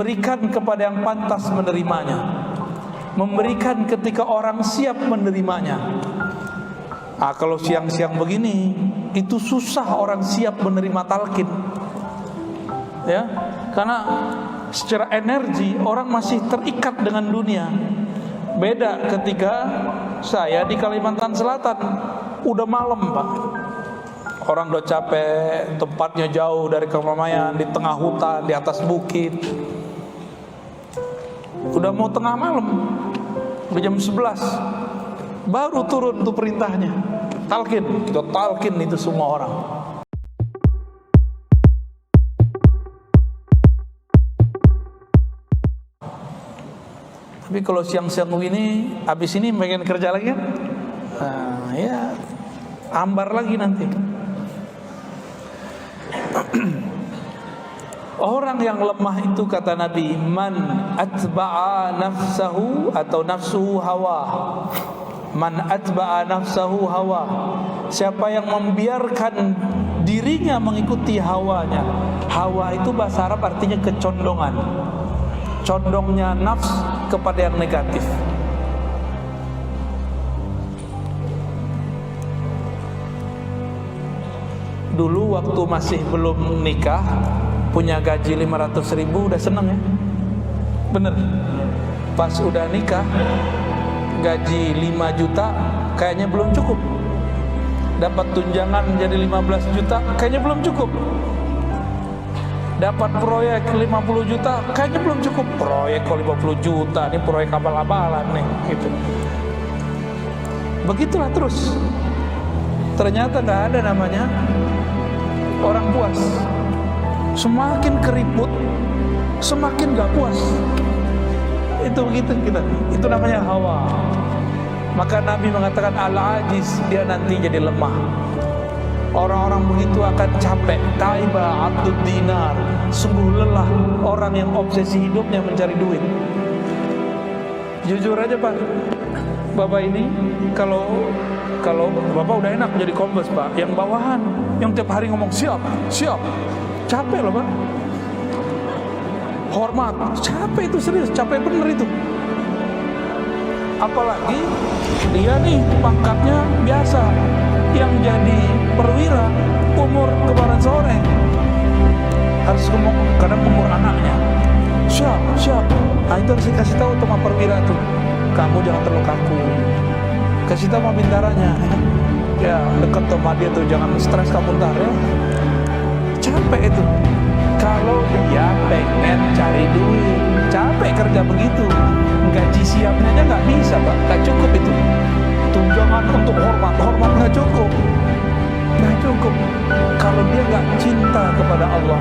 Berikan kepada yang pantas menerimanya, memberikan ketika orang siap menerimanya. Kalau siang-siang begini, itu susah orang siap menerima talqin, ya, karena secara energi orang masih terikat dengan dunia. Beda ketika saya di Kalimantan Selatan, udah malam Pak, orang udah capek, tempatnya jauh dari keramaian, di tengah hutan, di atas bukit. Udah mau tengah malam, udah jam 11, baru turun tuh perintahnya, talqin. Kita talqin itu semua orang. Tapi kalau siang-siang ini, habis ini pengen kerja lagi kan? Nah, ya ambar lagi nanti. Orang yang lemah itu kata Nabi, man atba'a nafsahu atau nafsuhu hawa. Man atba'a nafsahu hawa. Siapa yang membiarkan dirinya mengikuti hawanya. Hawa itu bahasa Arab artinya kecondongan. Condongnya nafs kepada yang negatif. Dulu waktu masih belum nikah, punya gaji 500.000 udah seneng ya, bener. Pas udah nikah, gaji 5 juta kayaknya belum cukup. Dapat tunjangan jadi 15 juta kayaknya belum cukup. Dapat proyek 50 juta kayaknya belum cukup. Proyek kok 50 juta, ini proyek abal-abalan nih gitu. Begitulah terus. Ternyata gak ada namanya orang puas. Semakin keriput, semakin gak puas. Itu begitu kita. Itu namanya hawa. Maka Nabi mengatakan al-ajiz, dia nanti jadi lemah. Orang-orang begitu akan capek. Taiba abdud dinar, sungguh lelah orang yang obsesi hidupnya mencari duit. Jujur aja Pak, Bapak ini kalau Bapak udah enak jadi kombes Pak, yang bawahan, yang tiap hari ngomong siap, capek loh Pak. Hormat, capek itu, serius, capek bener itu. Apalagi dia nih pangkatnya biasa, yang jadi perwira umur kemarin sore, harus ngomong kadang umur anaknya. Siap. Nah itu harus dikasih tahu sama perwira tuh, kamu jangan terlalu kaku. Kasih tahu sama bintaranya, ya dekat sama dia tuh, jangan stres kamu ntar ya. Capek itu. Kalau dia pengen cari duit, capek kerja begitu, gaji siapnya aja nggak bisa Pak, nggak cukup itu. Tunjangan untuk hormat nggak cukup. Kalau dia nggak cinta kepada Allah,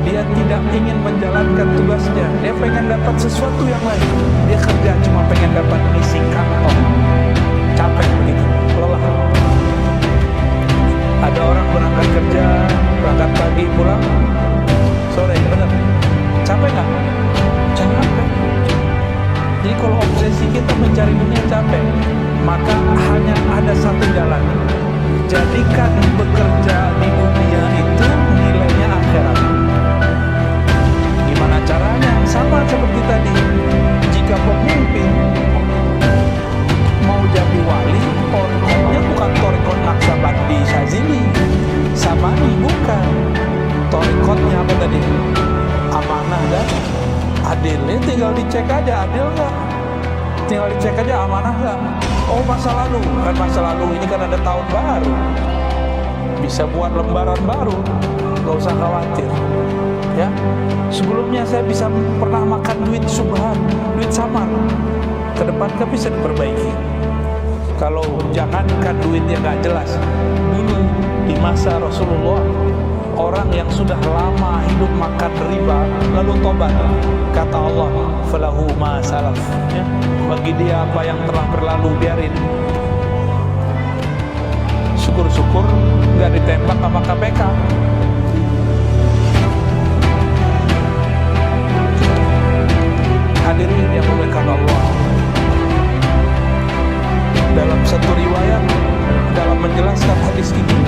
dia tidak ingin menjalankan tugasnya, dia pengen dapat sesuatu yang lain, dia kerja cuma pengen dapat isi kantong, capek begitu, lelah. Ada orang berangkat kerja, berangkat pagi pulang sore, benar? Capek nggak? Capek. Jadi kalau obsesi kita mencari dunia capek, maka hanya ada satu jalan. Jadikan bekerja di dunia itu nilainya akhirat. Gimana caranya? Sama seperti tadi. Jika pemimpin mau jadi wali, torikotnya bukan torikot Naksabandi Syazili, Samani, bukan. Torikotnya apa tadi? Amanah dan adil. Ini tinggal dicek aja adil nggak? Tinggal dicek aja amanah nggak? Oh masa lalu, kan masa lalu ini kan ada tahun baru, bisa buat lembaran baru, nggak usah khawatir. Ya, sebelumnya saya bisa pernah makan duit subhan, duit samar. Ke depan kan bisa diperbaiki. Kalau jangankan duit yang nggak jelas, dulu di masa Rasulullah, orang yang sudah lama hidup makan riba lalu tobat, kata Allah, falahu ma salaf, ya, bagi dia apa yang telah berlalu biarin. Syukur-syukur nggak ditembak sama KPK. Hadirin yang dimuliakan Allah, dalam satu riwayat dalam menjelaskan hadis ini,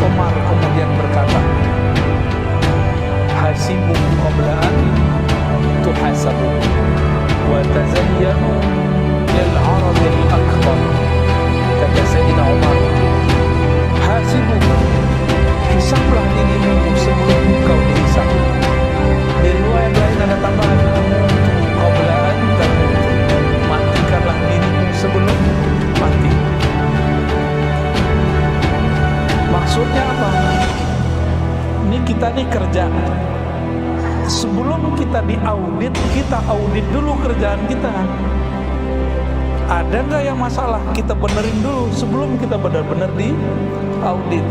Umar kemudian berkata, hasibu qabla an tahasabu wa tazayyanu lil 'aradil akbar. Kata Sayyidina Umar, hasibu, hisablah dirimu sebelum kau dihisab. Di riwayat lain ada tambahan, qabla an tamut, matikanlah dirimu sebelum mati. Maksudnya apa? Ini kita nih kerja. Sebelum kita diaudit, kita audit dulu kerjaan kita. Ada nggak yang masalah? Kita benerin dulu sebelum kita benar-benar diaudit.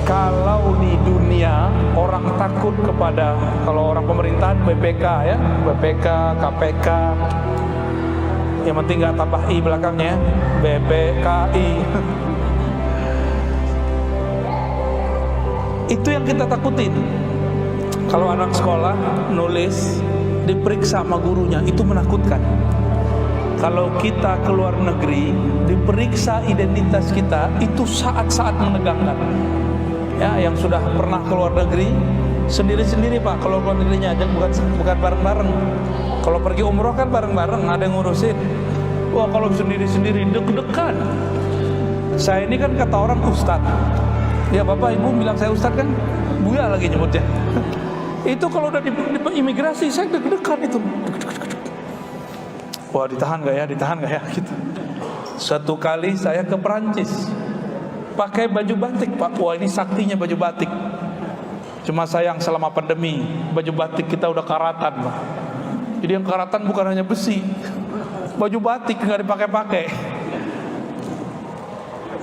Kalau di dunia orang takut kepada, kalau orang pemerintahan BPK ya, BPK, KPK, yang penting nggak tambah I belakangnya, BPKI. Itu yang kita takutin. Kalau anak sekolah nulis diperiksa sama gurunya, itu menakutkan. Kalau kita keluar negeri diperiksa identitas kita, itu saat-saat menegangkan. Ya, yang sudah pernah keluar negeri sendiri-sendiri Pak, kalau keluar negerinya aja, bukan bareng-bareng. Kalau pergi umroh kan bareng-bareng, ada yang ngurusin. Wah, kalau sendiri-sendiri deg-degan. Saya ini kan kata orang ustadz. Ya Bapak Ibu bilang saya ustadz kan, Buya lagi nyebutnya. Itu kalau udah di imigrasi saya deg-degan itu. Wah, ditahan gak ya gitu. Suatu kali saya ke Perancis, pakai baju batik Pak. Wah, ini saktinya baju batik. Cuma sayang selama pandemi baju batik kita udah karatan Pak. Jadi yang karatan bukan hanya besi, baju batik nggak dipakai-pakai.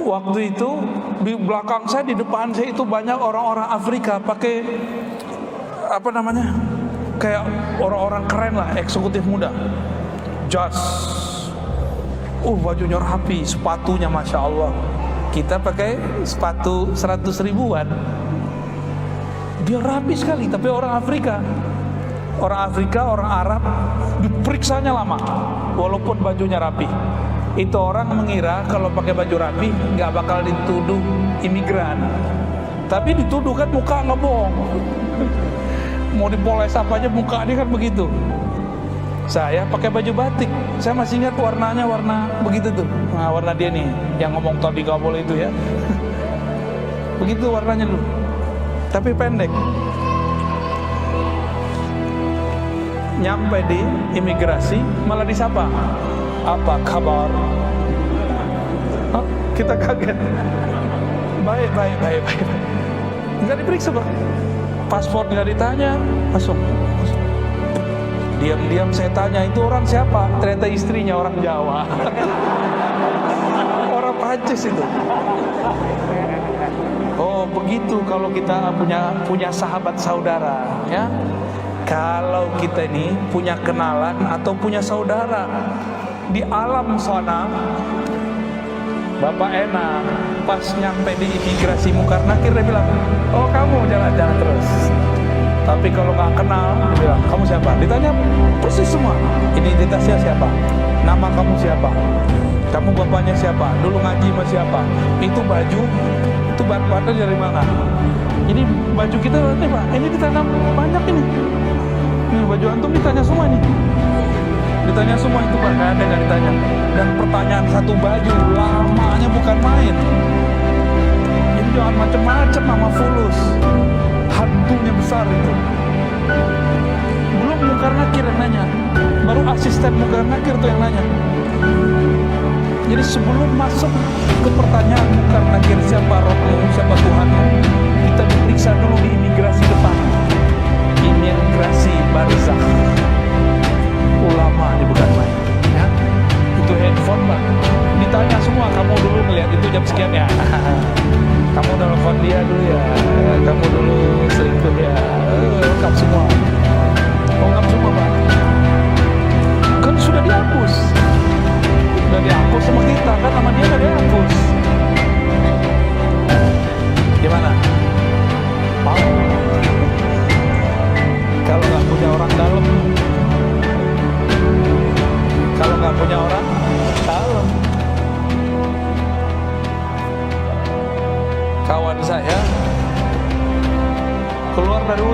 Waktu itu di belakang saya, di depan saya itu banyak orang-orang Afrika pakai apa namanya, kayak orang-orang keren lah, eksekutif muda, jas, bajunya rapi, sepatunya masya Allah. Kita pakai sepatu 100 ribuan, dia rapi sekali. Tapi orang Afrika, orang Arab diperiksanya lama, walaupun bajunya rapi. Itu orang mengira kalau pakai baju rapi nggak bakal dituduh imigran, tapi dituduh kan muka ngebong. Mau dipoles apa aja muka dia kan begitu. Saya pakai baju batik, saya masih ingat warnanya, warna begitu tuh. Nah, warna dia nih yang ngomong tadi gak boleh itu ya. Begitu warnanya dulu, tapi pendek. Nyampe di imigrasi malah disapa, apa kabar? Hah? Kita kaget. Baik. Nggak diperiksa Pak, paspor nggak ditanya, langsung. Diam-diam saya tanya, itu orang siapa? Ternyata istrinya orang Jawa. Orang Prancis itu. Oh begitu kalau kita punya sahabat saudara ya. Kalau kita ini punya kenalan atau punya saudara di alam sana, Bapak enak. Pas nyampe di imigrasi Munkar Nakir dia bilang, oh kamu jalan-jalan terus. Tapi kalau nggak kenal, dia bilang, kamu siapa? Ditanya persis semua. Identitasnya siapa? Nama kamu siapa? Kamu bapaknya siapa? Dulu ngaji sama siapa? Itu baju, itu bahan bahannya dari mana? Ini baju kita nih Pak, ini ditanam banyak ini. Ini baju antum ditanya semua nih. Ditanya semua itu Pak, nggak ada nggak ditanya. Dan pertanyaan satu baju lamanya bukan main. Jadi jangan macam-macam sama fulus. Hantunya besar itu. Belum Munkar Nakir yang nanya, baru asisten Munkar Nakir tuh yang nanya. Jadi sebelum masuk ke pertanyaan Munkar Nakir, siapa Rohmu, siapa Tuhanmu, kita diperiksa dulu di imigrasi depan. Imigrasi barzakh. Ulama ini bukan main ya. Itu handphone Pak, ditanya semua, kamu dulu ngeliat itu jam sekian ya, kamu telepon dia dulu ya, kamu dulu selingkuh ya, lengkap semua. Lengkap semua Pak. Kan sudah dihapus sama kita, kan sama dia nggak dihapus. Gimana? Mau?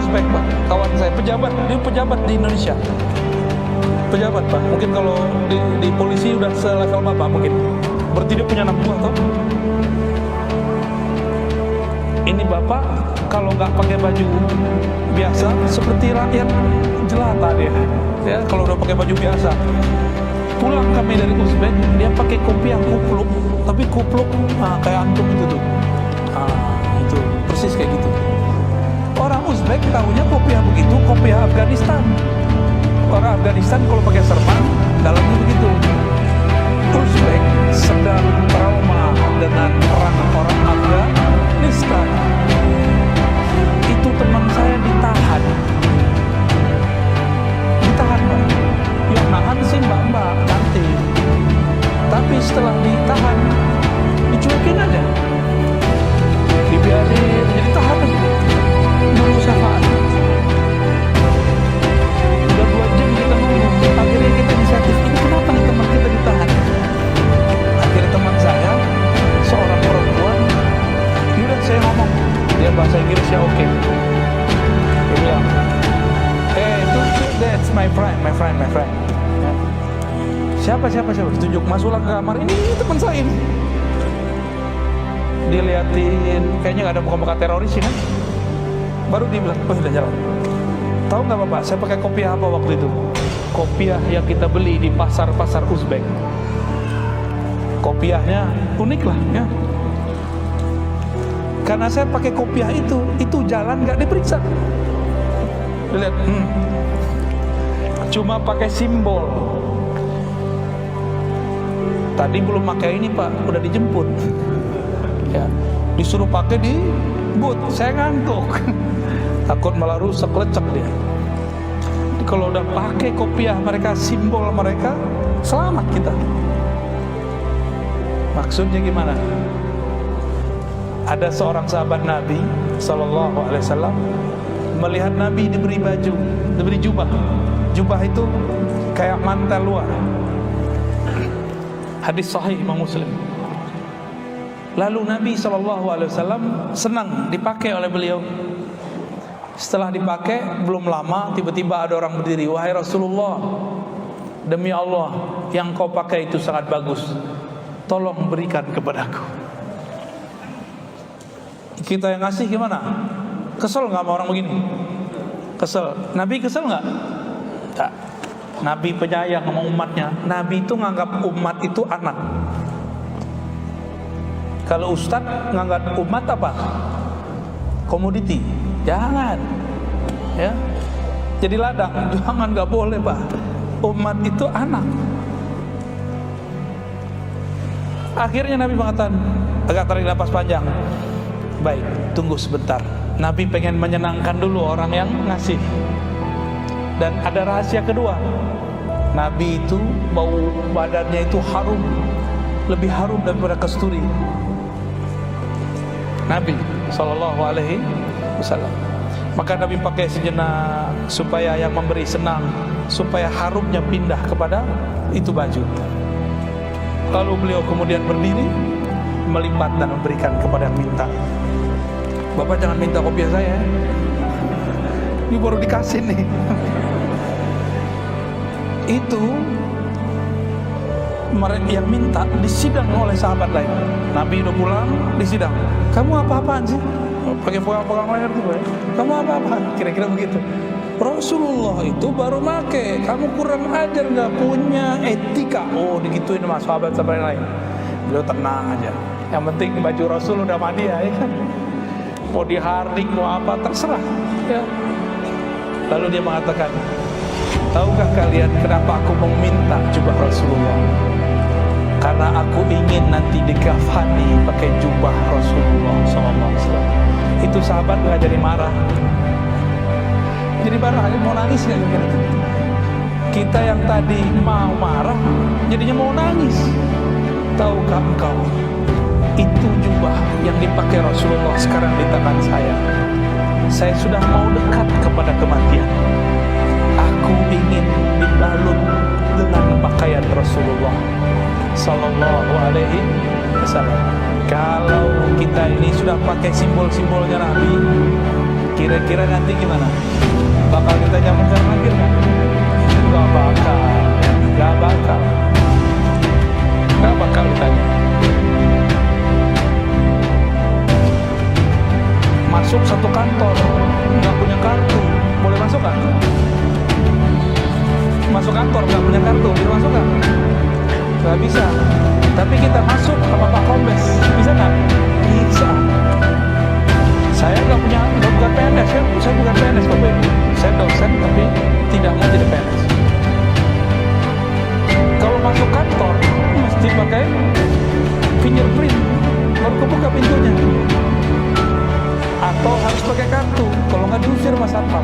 Uzbek Pak, kawan saya, pejabat, dia pejabat di Indonesia. Pejabat Pak, mungkin kalau di polisi udah selevel Bapak mungkin. Berarti dia punya anak buah toh. Ini Bapak kalau nggak pakai baju biasa seperti rakyat jelata dia. Ya, kalau udah pakai baju biasa. Pulang kami dari Uzbek, dia pakai kopiah kupluk, tapi kupluk kayak antum itu tuh. Itu persis kayak gitu. Orang Uzbek tahunya kopiah begitu, kopiah Afghanistan. Orang Afghanistan kalau pakai serban, dalamnya begitu. Uzbek sedang trauma dengan perang orang Afghanistan. Itu teman saya ditahan Pak. Yang nahan sih mbak-mbak nanti, tapi setelah ditahan dicuekin aja, dibiarin jadi tahanan nunggu syafaat. Udah 2 jam kita nunggu, akhirnya kita inisiatif, ini kenapa nih teman kita ditahan? Akhirnya teman saya seorang perempuan, yaudah saya ngomong, dia bahasa Inggrisnya oke. Dia bilang, that's my friend. Siapa? Ditunjuk, masuklah ke kamar. Ini teman saya ini. Diliatin, kayaknya nggak ada muka-muka teroris sih kan. Baru dia bilang, oh udah jalan. Tahu nggak Bapak, saya pakai kopiah apa waktu itu? Kopiah yang kita beli di pasar-pasar Uzbek. Kopiahnya unik lah ya. Karena saya pakai kopiah itu jalan nggak diperiksa. Lihat, cuma pakai simbol. Tadi belum pakai ini Pak, udah dijemput. Ya, disuruh pakai di boot, saya ngantuk. Takut malah rusak, lecek dia. Jadi kalau udah pakai kopiah mereka, simbol mereka, selamat kita. Maksudnya gimana? Ada seorang sahabat Nabi Sallallahu Alaihi Wasallam melihat Nabi diberi baju, diberi jubah. Jubah itu kayak mantel luar. Hadis sahih Imam Muslim. Lalu Nabi SAW senang dipakai oleh beliau. Setelah dipakai belum lama tiba-tiba ada orang berdiri, wahai Rasulullah, demi Allah yang kau pakai itu sangat bagus, tolong berikan kepadaku. Kita yang ngasih gimana? Kesel nggak sama orang begini? Kesel. Nabi kesel nggak? Tak. Nabi penyayang sama umatnya. Nabi itu nganggap umat itu anak. Kalau ustadz nganggap umat apa? Komoditi. Jangan. Ya. Jadi ladang. Jangan, nggak boleh Pak. Umat itu anak. Akhirnya Nabi mengatakan, agak tarik napas panjang. Baik, tunggu sebentar. Nabi pengen menyenangkan dulu orang yang ngasih. Dan ada rahasia kedua. Nabi itu bau badannya itu harum, lebih harum daripada kasturi. Nabi Sallallahu Alaihi Wasallam. Maka Nabi pakai sejenak supaya yang memberi senang, supaya harumnya pindah kepada itu baju. Lalu beliau kemudian berdiri, melipat dan memberikan kepada yang minta. Bapak jangan minta kopiah saya. Ini baru dikasih nih. Itu mereka yang minta disidang oleh sahabat lain. Nabi udah pulang, disidang. Kamu apa-apaan sih? Pakai pegang-pegang leher tuh ya. Kamu apa-apaan? Kira-kira begitu. Rasulullah itu baru make. Kamu kurang ajar, nggak punya etika. Oh, digituin sama sahabat-sahabat yang lain. Beliau tenang aja. Yang penting baju Rasul udah mandi ya kan. Mau dihardik, mau apa terserah. Ya. Lalu dia mengatakan, tahukah kalian kenapa aku meminta jubah Rasulullah? Karena aku ingin nanti dikafani pakai jubah Rasulullah SAW. Itu sahabat nggak jadi marah. Jadi marah, mau nangis nggak gitu? Kita yang tadi mau marah, jadinya mau nangis. Tahukah engkau? Itu jubah yang dipakai Rasulullah sekarang di tangan saya. Saya sudah mau dekat kepada kematian. Aku ingin dibalut dengan pakaian Rasulullah Sallallahu Alaihi Wasallam. Kalau kita ini sudah pakai simbol-simbolnya Nabi, Kira-kira nanti gimana? Bakal ditanya mungkar nakir kan? Gak bakal, gak bakal, gak bakal ditanya. Masuk satu kantor, nggak punya kartu, boleh masuk kan? Masuk kantor nggak punya kartu, boleh masuk kan? Nggak bisa. Tapi kita masuk sama Pak Kombes, bisa nggak? Bisa. Saya nggak bukan PNS ya, saya bukan PNS Bapak Ibu. Saya dosen tapi tidak mau jadi PNS. Kalau masuk kantor mesti pakai fingerprint, baru kebuka pintunya. Atau harus pakai kartu, kalau nggak diusir Mas Satpam.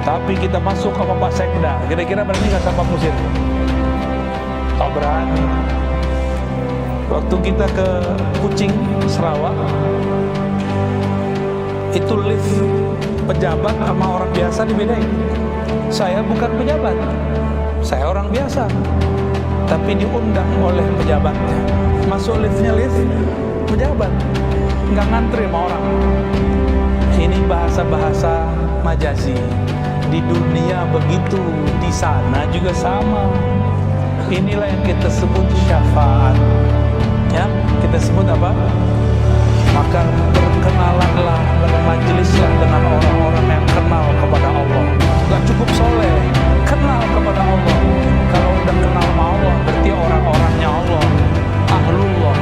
Tapi kita masuk sama Pak Sekda, kira-kira berani nggak Satpam usir? Tak berani. Waktu kita ke Kucing, Sarawak, itu lift pejabat sama orang biasa dibedain. Saya bukan pejabat, saya orang biasa, tapi diundang oleh pejabatnya. Masuk liftnya lift pejabat, nggak ngantri sama orang. Ini bahasa-bahasa majazi. Di dunia begitu, di sana juga sama. Inilah yang kita sebut syafaat. Ya, kita sebut apa? Maka berkenalanlah, bermajelislah dengan orang-orang yang kenal kepada Allah. Gak cukup soleh, kenal kepada Allah. Kalau udah kenal sama Allah, berarti orang-orangnya Allah, ahlullah.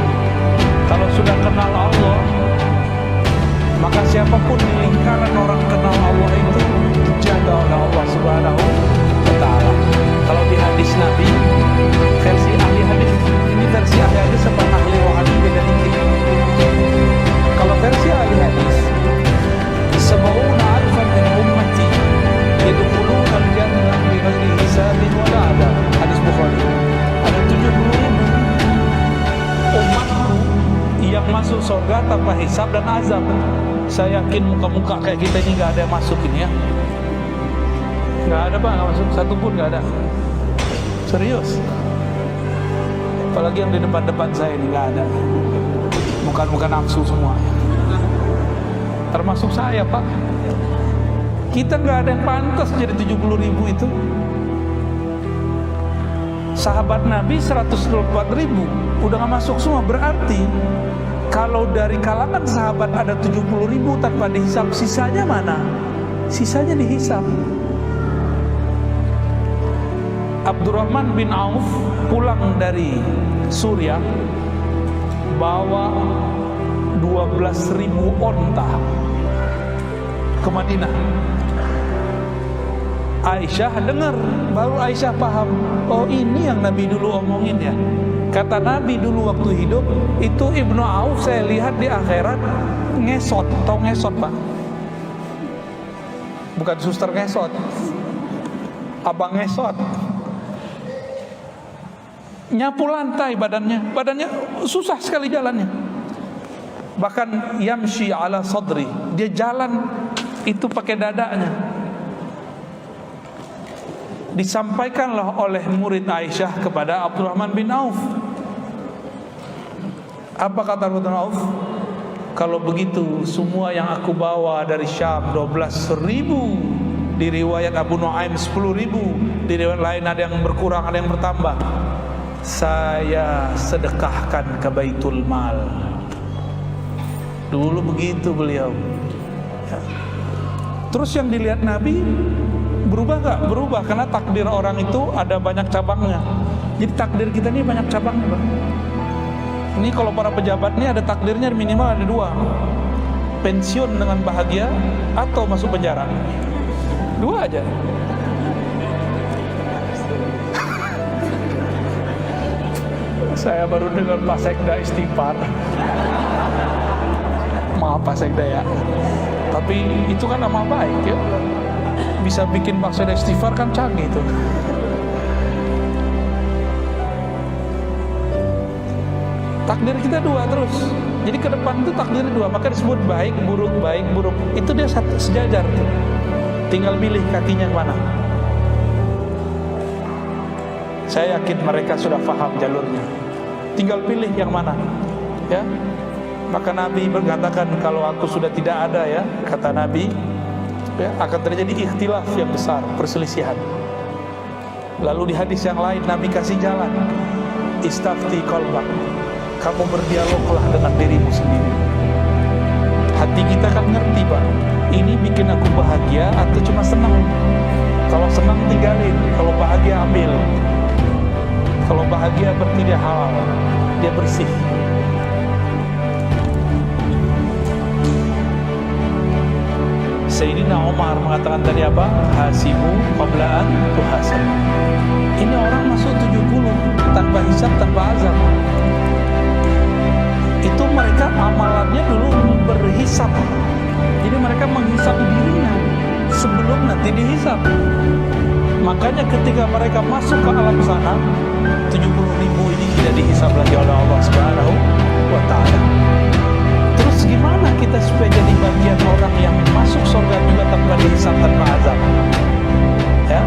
Kalau sudah kenal Allah, maka siapapun di lingkaran orang kenal Allah itu dijaga oleh Allah Subhanahu wa Ta'ala. Kalau di hadis Nabi, versi ahli hadis, ini versi ahli hadis sama ahli rohani beda dikit. Kalau versi ahli hadis, sab'una alfan min ummati yadkhuluna al-jannah bighairi hisabin wala adab. Hadis Bukhari. Ada 70.000 umatku yang masuk surga tanpa hisab dan azab. Saya yakin muka-muka kayak kita ini gak ada yang masuk ini ya. Gak ada Pak, gak masuk, satu pun gak ada. Serius. Apalagi yang di depan-depan saya ini gak ada. Bukan nafsu semua. Termasuk saya Pak. Kita gak ada yang pantas jadi 70.000 itu. Sahabat Nabi 124.000 udah gak masuk semua. Berarti kalau dari kalangan sahabat ada 70.000 tanpa dihisab, sisanya mana? Sisanya dihisab. Abdurrahman bin Auf pulang dari Suriah bawa 12.000 onta ke Madinah. Aisyah dengar, baru Aisyah paham, oh ini yang Nabi dulu omongin ya. Kata Nabi dulu waktu hidup, itu Ibnu Auf saya lihat di akhirat ngesot. Tahu ngesot Pak? Bukan suster ngesot, abang ngesot. Nyapu lantai badannya susah sekali jalannya. Bahkan yamshi ala sadri, dia jalan itu pakai dadanya. Disampaikanlah oleh murid Aisyah kepada Abdurrahman bin Auf. Apa kata Abdurrahman bin Auf? Kalau begitu semua yang aku bawa dari Syam 12.000, di riwayat Abu Nuaim 10.000, di riwayat lain ada yang berkurang, ada yang bertambah, saya sedekahkan ke Baitul Mal. Dulu begitu beliau ya. Terus yang dilihat Nabi berubah gak? Berubah, karena takdir orang itu ada banyak cabangnya. Jadi takdir kita ini banyak cabangnya Bang. Ini kalau para pejabat ini ada takdirnya minimal ada 2. Pensiun dengan bahagia atau masuk penjara. 2 aja. Saya baru dengar Pak Sekda istighfar. Maaf Pak Sekda ya. Tapi itu kan nama baik ya. Bisa bikin Pak Sekda istighfar kan canggih itu. Takdir kita 2 terus. Jadi ke depan itu takdir 2. Maka disebut baik, buruk. Itu dia sejajar tuh. Tinggal pilih kakinya mana. Saya yakin mereka sudah paham jalurnya. Tinggal pilih yang mana, ya. Maka Nabi berkatakan, kalau aku sudah tidak ada ya, kata Nabi, ya, akan terjadi ikhtilaf yang besar, perselisihan. Lalu di hadis yang lain Nabi kasih jalan, istafti qalbak, kamu berdialoglah dengan dirimu sendiri. Hati kita kan ngerti, Pak, ini bikin aku bahagia atau cuma senang. Kalau senang tinggalin, kalau bahagia ambil. Kalau bahagia berarti dia halal, dia bersih. Sayyidina Umar mengatakan tadi apa? Hasibu qabla an tuhasab. Ini orang masuk 70 tanpa hisab, tanpa azab. Itu mereka amalannya dulu berhisab. Jadi mereka menghisap dirinya sebelum nanti dihisap. Makanya ketika mereka masuk ke alam sana, 70.000 ini tidak dihisap lagi oleh Allah Subhanahu wa ta'ala. Terus gimana kita supaya jadi bagian orang yang masuk surga juga tanpa dihisab, tanpa azab? Ya,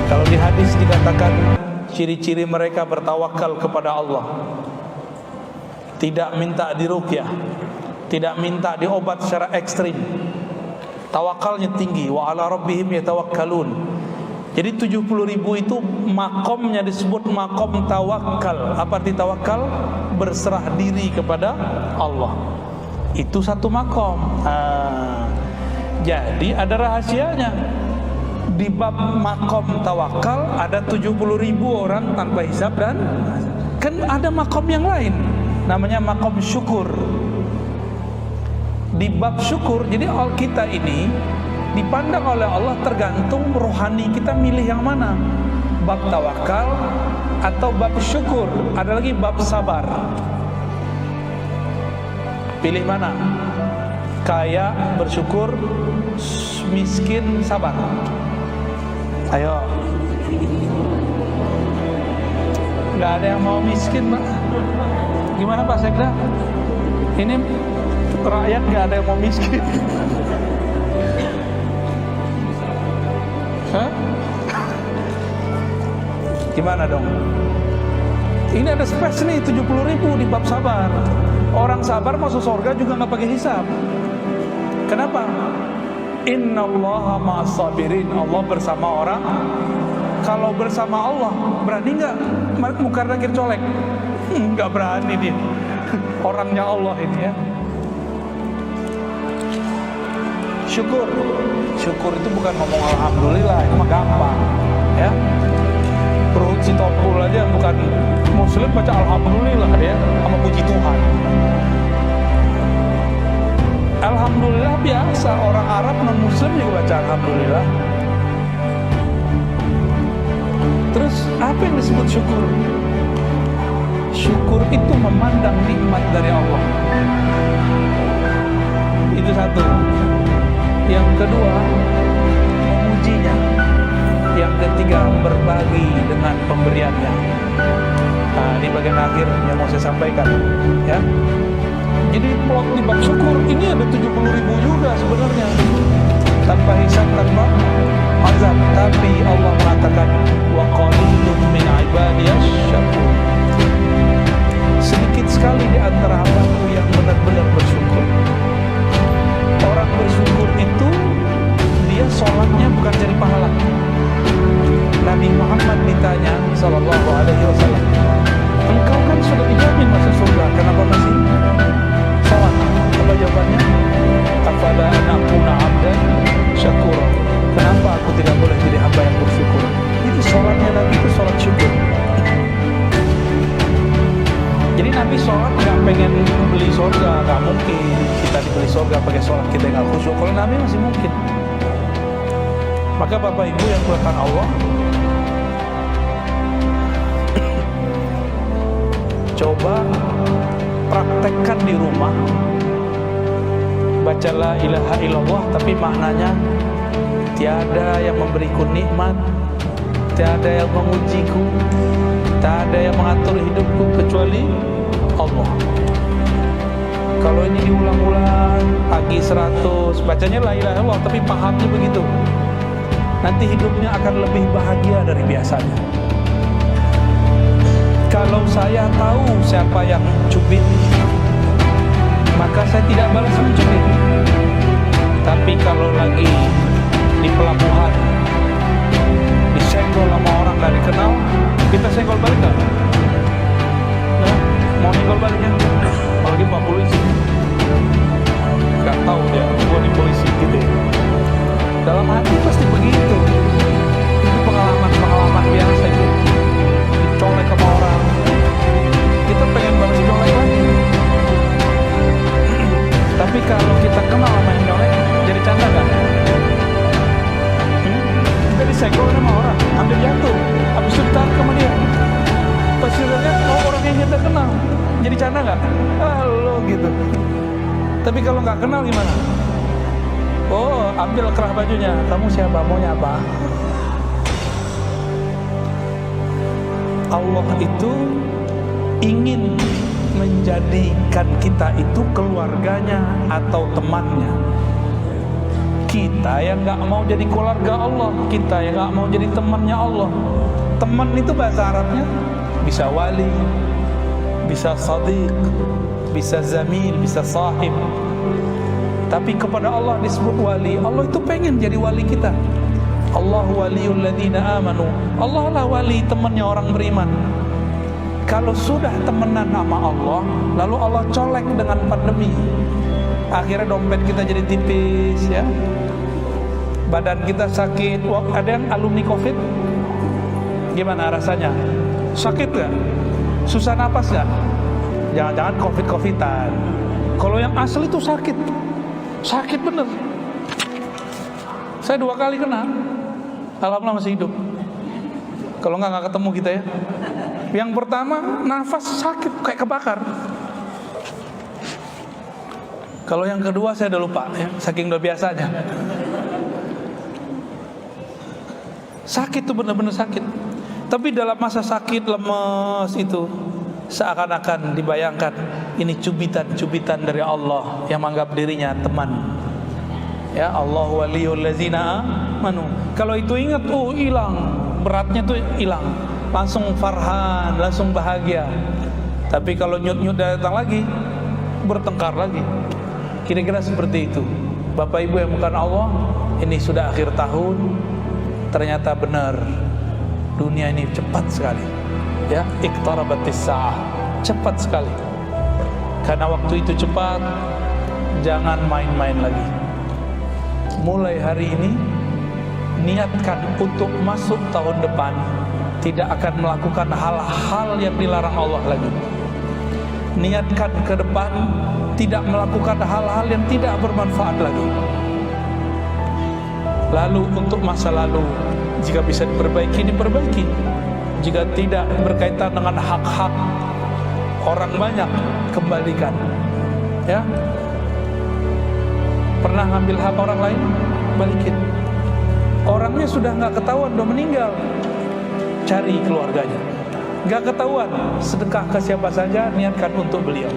kalau di hadis dikatakan ciri-ciri mereka bertawakal kepada Allah, tidak minta diruqyah, tidak minta diobat secara ekstrim, tawakalnya tinggi. Wa ala rabbihim yatawakkalun. Jadi 70.000 itu makomnya disebut makom tawakal. Apa arti tawakal? Berserah diri kepada Allah. Itu satu makom. Jadi ada rahasianya. Di bab makom tawakal ada 70.000 orang tanpa hisab, dan kan ada makom yang lain namanya makom syukur. Di bab syukur, jadi kita ini dipandang oleh Allah tergantung rohani kita milih yang mana, bab tawakal atau bab syukur. Ada lagi bab sabar, pilih mana? Kaya bersyukur, miskin sabar. Ayo, nggak ada yang mau miskin, Pak. Gimana Pak Sekda? Ini rakyat nggak ada yang mau miskin. Hah? Gimana dong? Ini ada space nih 70.000 di bab sabar. Orang sabar masuk surga juga nggak pakai hisab. Kenapa? Innallaha ma'as sabirin. Allah bersama orang. Kalau bersama Allah, berani nggak mukar nakir colek? Nggak berani dia. Orangnya Allah ini ya. Syukur. Syukur itu bukan ngomong alhamdulillah, itu mah gampang ya. Perut si topul aja bukan muslim baca alhamdulillah dia sama puji Tuhan. Alhamdulillah biasa, orang Arab non muslim juga baca alhamdulillah. Terus apa yang disebut syukur? Syukur itu memandang nikmat dari Allah. Itu satu. Yang kedua, memujinya. Yang ketiga, berbagi dengan pemberiannya. Nah, ini bagian akhir yang mau saya sampaikan ya. Jadi plot di bab syukur ini ada 70.000 juga sebenarnya, tanpa hisab, tanpa azab. Tapi Allah mengatakan wa qalilun min ibadiyas syakur. Sedikit sekali di antara hambaku yang benar-benar bersyukur. Orang bersyukur itu dia sholatnya bukan cari pahala. Nabi Muhammad ditanya sallallahu alaihi wasallam, engkau kan sudah dijamin masuk surga, kenapa masih sholat? Apa jawabannya? Afala anakuna abdan syakura. Kenapa aku tidak boleh jadi hamba yang bersyukur? Itu sholatnya Nabi, itu sholat syukur. Jadi Nabi sholat gak pengen beli surga, gak mungkin kita dibeli surga pakai sholat kita gak khusyuk. Kalau Nabi masih mungkin. Maka Bapak Ibu yang buatan Allah, coba praktekkan di rumah. Baca la ilaha illallah, tapi maknanya tiada yang memberiku nikmat, tiada yang mengujiku, tiada yang mengatur hidupku kecuali Allah. Kalau ini diulang-ulang, pagi 100, bacanya la ilaha illallah, tapi pahamnya begitu, nanti hidupnya akan lebih bahagia dari biasanya. Kalau saya tahu siapa yang cubit, maka saya tidak balas mencubit. Tapi kalau lagi di pelabuhan, disenggol sama orang nggak dikenal, kita senggol balik nggak? Ya, mau senggol baliknya? Apalagi Pak Polisi, nggak tahu dia, gua di polisi gitu ya. Dalam hati pasti begitu. Itu pengalaman biasa itu. Dicolek sama orang, kita pengen balas colek lagi. Tapi kalau kita kenal sama yang nyolek, jadi canda kan? Kita disenggol sama orang, hampir jatuh, habis itu ditarik sama dia. Pas kita lihat, oh orang yang kita kenal, jadi canda nggak? Halo gitu. Tapi kalau nggak kenal gimana? Oh, ambil kerah bajunya, kamu siapa, maunya apa? Allah itu ingin menjadikan kita itu keluarganya atau temannya. Kita yang gak mau jadi keluarga Allah, kita yang gak mau jadi temannya Allah. Teman itu bahasa Arabnya bisa wali, bisa sadiq, bisa zamil, bisa sahib. Tapi kepada Allah disebut wali. Allah itu pengen jadi wali kita. Allahu waliyul ladzina amanu. Allah lah wali, temannya orang beriman. Kalau sudah temenan sama Allah, lalu Allah colek dengan pandemi, akhirnya dompet kita jadi tipis ya, badan kita sakit. Ada yang alumni COVID, gimana rasanya? Sakit gak? Susah napas gak? Jangan-jangan COVID-COVIDan. Kalau yang asli itu sakit, sakit bener. Saya 2 kali kena, alhamdulillah masih hidup. Kalau nggak ketemu kita ya. Yang pertama nafas sakit kayak kebakar. Kalau yang kedua saya udah lupa ya, saking udah biasanya. Sakit tuh bener-bener sakit. Tapi dalam masa sakit lemes itu seakan-akan dibayangkan ini cubitan-cubitan dari Allah yang menganggap dirinya teman. Ya, Allahu waliyul ladzina amanu. Kalau itu ingat, oh hilang, beratnya tuh hilang. Langsung farhan, langsung bahagia. Tapi kalau nyut-nyut datang lagi, bertengkar lagi. Kira-kira seperti itu. Bapak Ibu yang bukan Allah, ini sudah akhir tahun. Ternyata benar, dunia ini cepat sekali. Ya, iqtarabatis saah, cepat sekali. Karena waktu itu cepat, jangan main-main lagi. Mulai hari ini, niatkan untuk masuk tahun depan tidak akan melakukan hal-hal yang dilarang Allah lagi. Niatkan ke depan tidak melakukan hal-hal yang tidak bermanfaat lagi. Lalu untuk masa lalu, jika bisa diperbaiki, diperbaiki. Jika tidak berkaitan dengan hak-hak orang banyak, kembalikan. Ya, pernah ngambil hak orang lain, balikin. Orangnya sudah nggak ketahuan, udah meninggal, cari keluarganya. Nggak ketahuan, sedekah ke siapa saja, niatkan untuk beliau.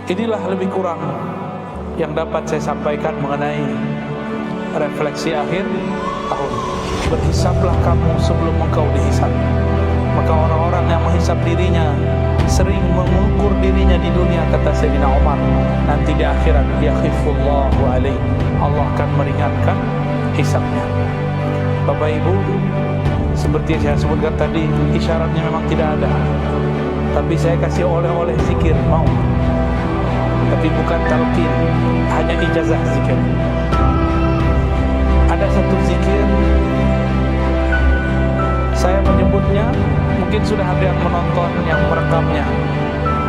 Inilah lebih kurang yang dapat saya sampaikan mengenai refleksi akhir tahun. Berhisablah kamu sebelum engkau dihisab. Maka orang-orang yang menghisab dirinya sering mengukur dirinya di dunia, kata Sayyidina Umar, nanti di akhirat yakhifullahu alaihi, Allah akan meringankan hisabnya. Bapak Ibu, seperti yang saya sebutkan tadi, isyaratnya memang tidak ada. Tapi saya kasih oleh-oleh zikir, mau. Tapi bukan talqin, hanya ijazah zikir. Ada satu zikir, saya menyebutnya, mungkin sudah ada yang menonton, yang merekamnya.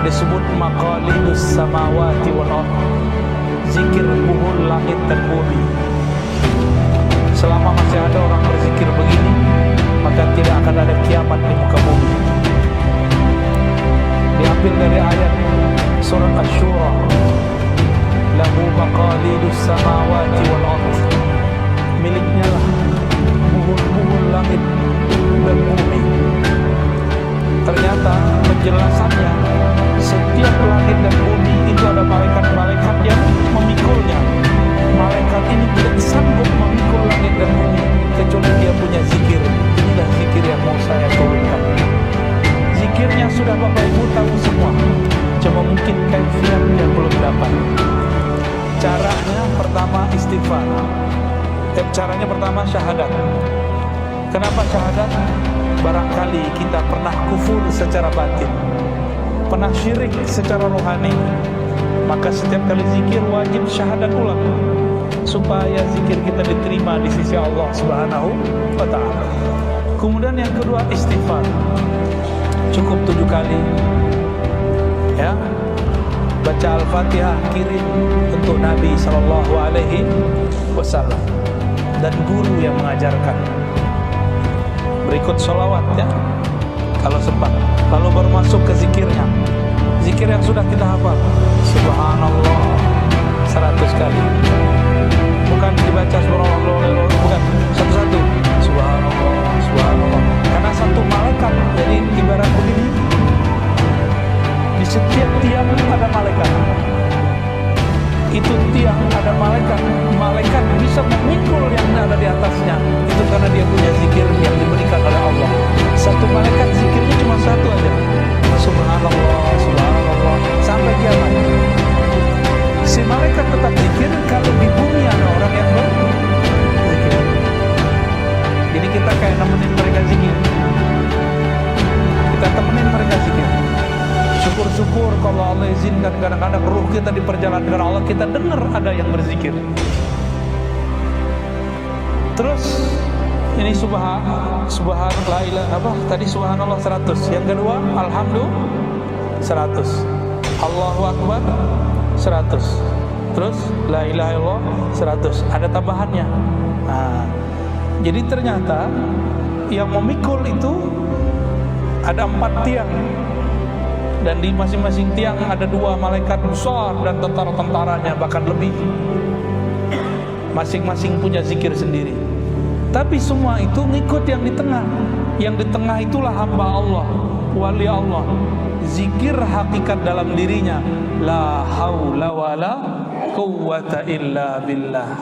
Disebut maqalidus samawati wal ardh, zikir buhul langit dan bumi. Selama masih ada orang berzikir begini, maka tidak akan ada kiamat di muka bumi. Diambil dari ayat surat Asy-Syura, lahu maqalidus samawati wal ardh, miliknya lah buhul-buhul langit dan bumi. Ternyata penjelasannya, setiap langit dan bumi itu ada malaikat-malaikat yang memikulnya. Malaikat ini tidak sanggup memikul langit dan bumi kecuali dia punya zikir. Inilah zikir yang mau saya turunkan. Zikirnya sudah Bapak Ibu tahu semua, cuma mungkin kaifiatnya pertama istighfar. Caranya pertama syahadat. Kenapa syahadat? Barangkali kita pernah kufur secara batin, pernah syirik secara rohani, maka setiap kali zikir wajib syahadat ulang supaya zikir kita diterima di sisi Allah Subhanahu wa ta'ala. Kemudian yang kedua istighfar, cukup 7 kali ya. Baca Al-Fatihah, kirim untuk Nabi SAW dan guru yang mengajarkan. Berikut sholawat ya, kalau sempat. Lalu baru masuk ke zikirnya. Zikir yang sudah kita hafal, Subhanallah 100 kali. Bukan dibaca subhanallah, bukan satu-satu. Subhanallah, subhanallah. Karena satu malaikat, jadi ibarat begini, di setiap tiang ada malaikat. Itu tiang ada malaikat, malaikat bisa memikul yang ada di atasnya. Itu karena dia punya zikir yang diberikan oleh Allah. Satu malaikat zikirnya cuma satu aja, Subhanallah, Subhanallah, sampai kiamat. Si malaikat tetap zikir kalau di bumi ada orang yang berzikir. Jadi kita kayak nemenin mereka zikir. Kita temenin mereka zikir. Syukur-syukur kalau Allah izinkan kadang-kadang ruh kita di perjalanan dengan Allah, kita dengar ada yang berzikir. Terus ini subhanallah apa tadi, subhanallah 100. Yang kedua alhamdulillah 100. Allahu akbar 100. Terus la ilaha illallah 100. Ada tambahannya. Nah, jadi ternyata yang memikul itu ada 4 tiang. Dan di masing-masing tiang ada 2 malaikat besar dan tentara-tentaranya, bahkan lebih. Masing-masing punya zikir sendiri. Tapi semua itu ngikut yang di tengah. Yang di tengah itulah hamba Allah, wali Allah. Zikir hakikat dalam dirinya, la haula wala quwwata illa billah.